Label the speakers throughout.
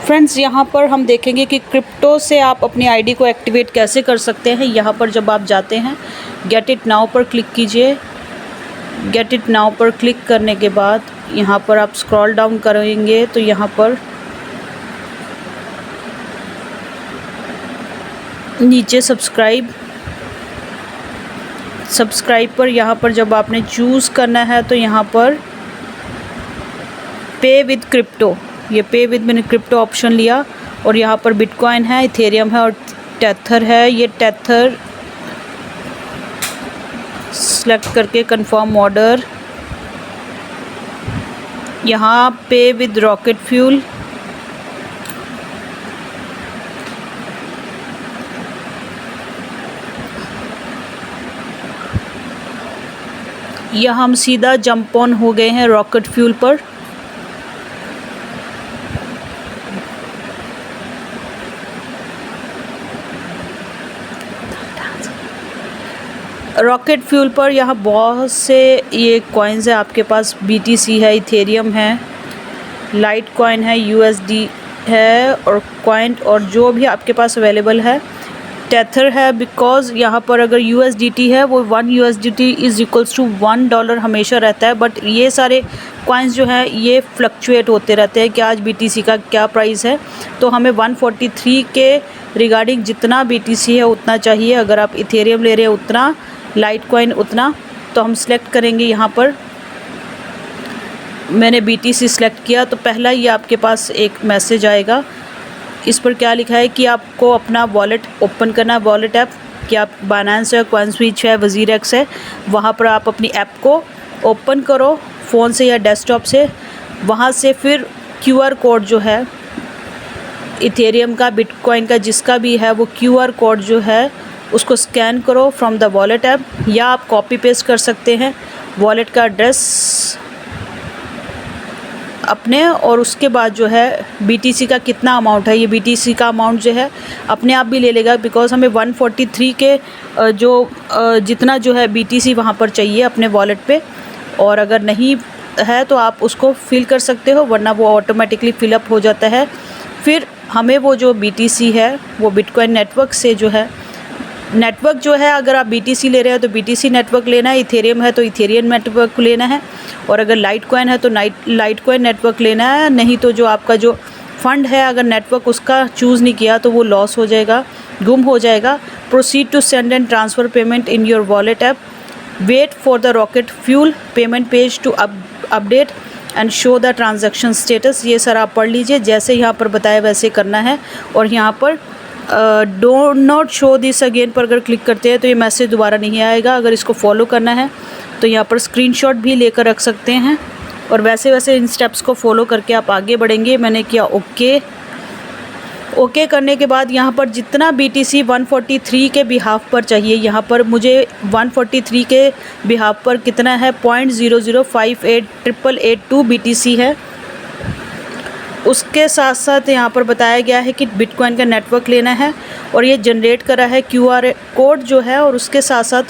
Speaker 1: Friends, यहाँ पर हम देखेंगे कि क्रिप्टो से आप अपनी आईडी को एक्टिवेट कैसे कर सकते हैं। यहाँ पर जब आप जाते हैं गेट इट नाउ पर क्लिक कीजिए। गेट इट नाउ पर क्लिक करने के बाद यहाँ पर आप स्क्रॉल डाउन करेंगे तो यहाँ पर नीचे सब्सक्राइब पर यहाँ पर जब आपने चूज़ करना है तो यहाँ पर पे विद क्रिप्टो, ये पे विद मैंने क्रिप्टो ऑप्शन लिया और यहाँ पर बिटकॉइन है, इथेरियम है और टेथर है। ये टेथर सेलेक्ट करके कंफर्म ऑर्डर, यहाँ पे विद रॉकेट फ्यूल, यहाँ हम सीधा जंप ऑन हो गए हैं रॉकेट फ्यूल पर। रॉकेट फ्यूल पर यहाँ बहुत से ये कॉइन्स है आपके पास, BTC है, इथेरियम है, लाइट कॉइन है, USD है और कॉइन और जो भी आपके पास अवेलेबल है। टेथर है बिकॉज़ यहाँ पर अगर USDT है वो 1 USDT इज़ इक्वल्स टू $1 हमेशा रहता है, बट ये सारे कॉइन्स जो हैं ये फ्लक्चुएट होते रहते हैं कि आज BTC का क्या प्राइस है। तो हमें 143 के रिगार्डिंग जितना BTC है उतना चाहिए। अगर आप इथेरियम ले रहे हैं उतना, लाइट कॉइन उतना, तो हम सेलेक्ट करेंगे। यहाँ पर मैंने BTC सेलेक्ट किया तो पहला ये आपके पास एक मैसेज आएगा। इस पर क्या लिखा है कि आपको अपना वॉलेट ओपन करना है, वॉलेट ऐप, कि आप बाइनेंस है, कॉइनस्विच है, वज़ीरएक्स है, वहाँ पर आप अपनी ऐप को ओपन करो फ़ोन से या डेस्कटॉप से। वहाँ से फिर QR कोड जो है इथेरियम का, बिटकॉइन का, जिसका भी है, वो QR कोड जो है उसको स्कैन करो फ्रॉम द वॉलेट ऐप, या आप कॉपी पेस्ट कर सकते हैं वॉलेट का एड्रेस अपने। और उसके बाद जो है BTC का कितना अमाउंट है, ये BTC का अमाउंट जो है अपने आप भी ले लेगा, बिकॉज़ हमें 143 के जितना जो है BTC वहाँ पर चाहिए अपने वॉलेट पे। और अगर नहीं है तो आप उसको फिल कर सकते हो, वरना वो ऑटोमेटिकली फिलअप हो जाता है। फिर हमें वो जो BTC है वो बिटकॉइन नेटवर्क से जो है, नेटवर्क जो है अगर आप BTC ले रहे हो तो BTC नेटवर्क लेना है, इथेरियम है तो इथेरियम नेटवर्क लेना है, और अगर लाइट कॉइन है तो लाइट कॉइन नेटवर्क लेना है। नहीं तो जो आपका जो फंड है अगर नेटवर्क उसका चूज़ नहीं किया तो वो लॉस हो जाएगा, गुम हो जाएगा। Proceed to send and transfer payment in your wallet app, wait for the rocket fuel payment page to update and show the transaction status. ये सर आप पढ़ लीजिए, जैसे यहाँ पर बताया वैसे करना है। और यहाँ पर do not show this again पर अगर क्लिक करते हैं तो ये मैसेज दोबारा नहीं आएगा। अगर इसको फॉलो करना है तो यहाँ पर स्क्रीनशॉट भी लेकर रख सकते हैं, और वैसे वैसे इन स्टेप्स को फॉलो करके आप आगे बढ़ेंगे। मैंने किया ओके करने के बाद यहाँ पर जितना BTC 143 के बिहाफ पर चाहिए, यहाँ पर मुझे 143 के बिहाफ पर कितना है, 0.0058882 BTC है। उसके साथ साथ यहाँ पर बताया गया है कि बिटकॉइन का नेटवर्क लेना है, और ये जनरेट करा है QR कोड जो है, और उसके साथ साथ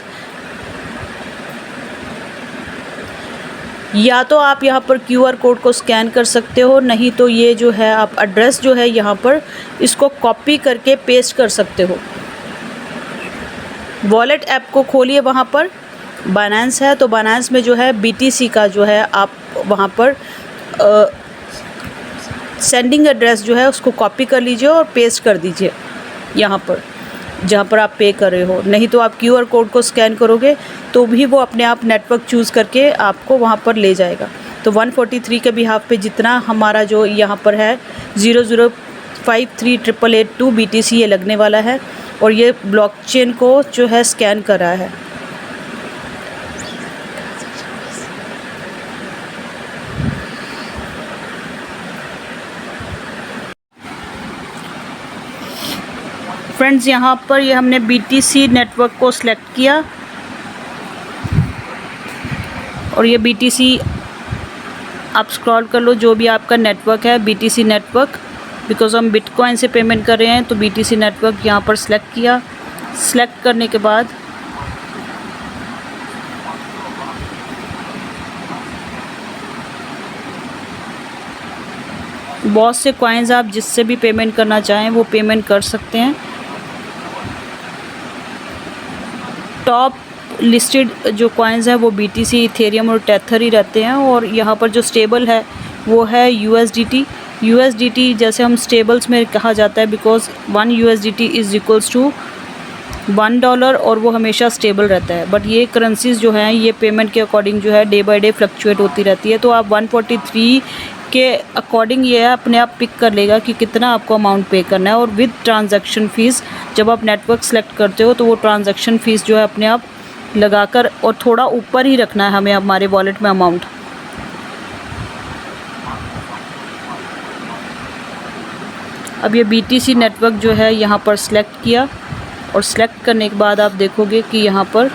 Speaker 1: या तो आप यहाँ पर QR कोड को स्कैन कर सकते हो, नहीं तो ये जो है आप एड्रेस जो है यहाँ पर इसको कॉपी करके पेस्ट कर सकते हो। वॉलेट ऐप को खोलिए, वहाँ पर बाइनेंस है तो बाइनेंस में जो है BTC का जो है आप वहाँ पर सेंडिंग एड्रेस जो है उसको कॉपी कर लीजिए और पेस्ट कर दीजिए यहाँ पर जहाँ पर आप पे कर रहे हो। नहीं तो आप QR कोड को स्कैन करोगे तो भी वो अपने आप नेटवर्क चूज़ करके आपको वहाँ पर ले जाएगा। तो 143 के बिहाफ पे जितना हमारा जो यहाँ पर है 0.0538882 BTC ये लगने वाला है, और ये ब्लॉकचेन को जो है स्कैन कर रहा है। फ्रेंड्स, यहाँ पर ये हमने BTC नेटवर्क को सिलेक्ट किया, और ये BTC आप स्क्रॉल कर लो, जो भी आपका नेटवर्क है BTC नेटवर्क, बिकॉज़ हम बिटकॉइन से पेमेंट कर रहे हैं तो BTC नेटवर्क यहाँ पर सिलेक्ट किया। सिलेक्ट करने के बाद बहुत से कॉइन्स आप जिससे भी पेमेंट करना चाहें वो पेमेंट कर सकते हैं। टॉप लिस्टेड जो कॉइन्स हैं वो BTC, इथेरियम और टेथर ही रहते हैं। और यहाँ पर जो स्टेबल है वो है USDT जैसे हम स्टेबल्स में कहा जाता है, because 1 USDT is equals to $1 और वो हमेशा स्टेबल रहता है। बट ये करेंसीज़ जो हैं ये पेमेंट के अकॉर्डिंग जो है डे बाय डे फ्लक्चुएट होती रहती है। तो आप 143 के अकॉर्डिंग ये अपने आप पिक कर लेगा कि कितना आपको अमाउंट पे करना है। और विद ट्रांजैक्शन फ़ीस जब आप नेटवर्क सेलेक्ट करते हो तो वो ट्रांजैक्शन फ़ीस जो है अपने आप लगाकर और थोड़ा ऊपर ही रखना है हमें हमारे वॉलेट में अमाउंट। अब ये BTC नेटवर्क जो है यहाँ पर सिलेक्ट किया और सिलेक्ट करने के बाद आप देखोगे कि यहाँ पर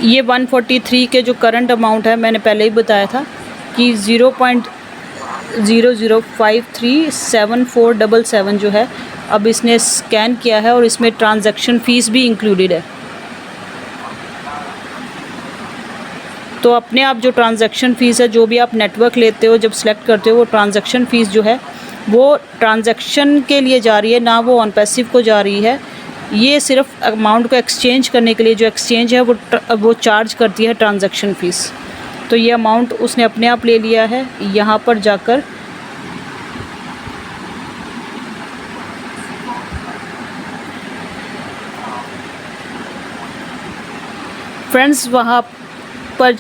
Speaker 1: ये 143 के जो करंट अमाउंट है मैंने पहले ही बताया था कि 0.00537477 जो है अब इसने स्कैन किया है और इसमें ट्रांजैक्शन फ़ीस भी इंक्लूडेड है। तो अपने आप जो ट्रांजैक्शन फ़ीस है जो भी आप नेटवर्क लेते हो जब सेलेक्ट करते हो वो ट्रांजैक्शन फ़ीस जो है वो ट्रांजैक्शन के लिए जा रही है, ना वो ऑन पैसिव को जा रही है। ये सिर्फ अमाउंट को एक्सचेंज करने के लिए जो एक्सचेंज है वो चार्ज करती है ट्रांजैक्शन फ़ीस। तो ये अमाउंट उसने अपने आप ले लिया है। यहाँ पर जाकर फ्रेंड्स वहाँ पर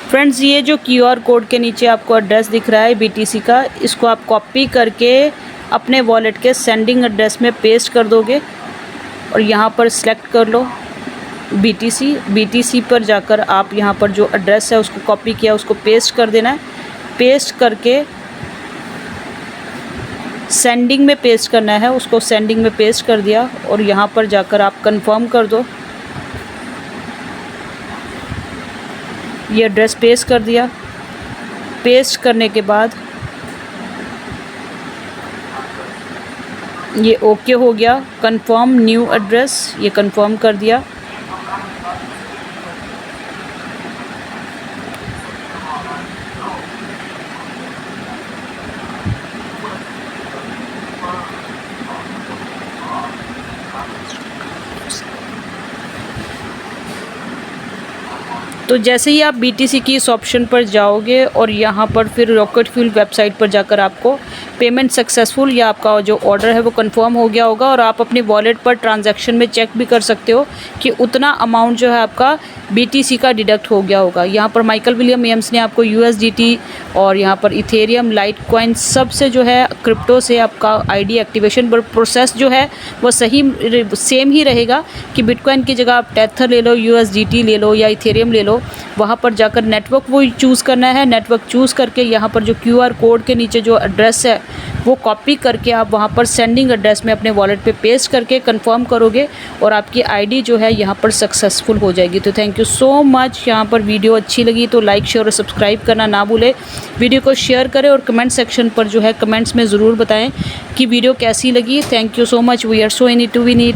Speaker 1: फ्रेंड्स ये जो QR कोड के नीचे आपको एड्रेस दिख रहा है BTC का, इसको आप कॉपी करके अपने वॉलेट के सेंडिंग एड्रेस में पेस्ट कर दोगे और यहाँ पर सिलेक्ट कर लो BTC पर जाकर आप यहाँ पर जो एड्रेस है उसको कॉपी किया उसको पेस्ट कर देना है। पेस्ट करके सेंडिंग में पेस्ट करना है, उसको सेंडिंग में पेस्ट कर दिया और यहाँ पर जाकर आप कंफर्म कर दो। ये एड्रेस पेस्ट कर दिया। पेस्ट करने के बाद ये ओके हो गया। कंफर्म न्यू एड्रेस, ये कंफर्म कर दिया। तो जैसे ही आप BTC की इस ऑप्शन पर जाओगे और यहाँ पर फिर रॉकेट फ्यूल वेबसाइट पर जाकर आपको पेमेंट सक्सेसफुल या आपका जो ऑर्डर है वो कंफर्म हो गया होगा और आप अपने वॉलेट पर ट्रांजैक्शन में चेक भी कर सकते हो कि उतना अमाउंट जो है आपका BTC का डिडक्ट हो गया होगा। यहाँ पर माइकल विलियम एम्स ने आपको USDT और यहाँ पर इथेरियम, लाइटकॉइन सब से जो है क्रिप्टो से आपका ID एक्टिवेशन पर प्रोसेस जो है वो सेम ही रहेगा कि बिटकॉइन की जगह आप टेथर ले लो, USDT ले लो या इथेरियम ले लो। वहाँ पर जाकर नेटवर्क वो चूज़ करना है। नेटवर्क चूज़ करके यहाँ पर जो QR कोड के नीचे जो एड्रेस है वो कॉपी करके आप वहाँ पर सेंडिंग एड्रेस में अपने वॉलेट पे पेस्ट करके कंफर्म करोगे और आपकी ID जो है यहाँ पर सक्सेसफुल हो जाएगी। तो थैंक यू सो मच। यहाँ पर वीडियो अच्छी लगी तो लाइक, शेयर और सब्सक्राइब करना ना भूलें। वीडियो को शेयर करें और कमेंट सेक्शन पर जो है कमेंट्स में ज़रूर बताएँ कि वीडियो कैसी लगी। Thank you so much. We are so in it to win it.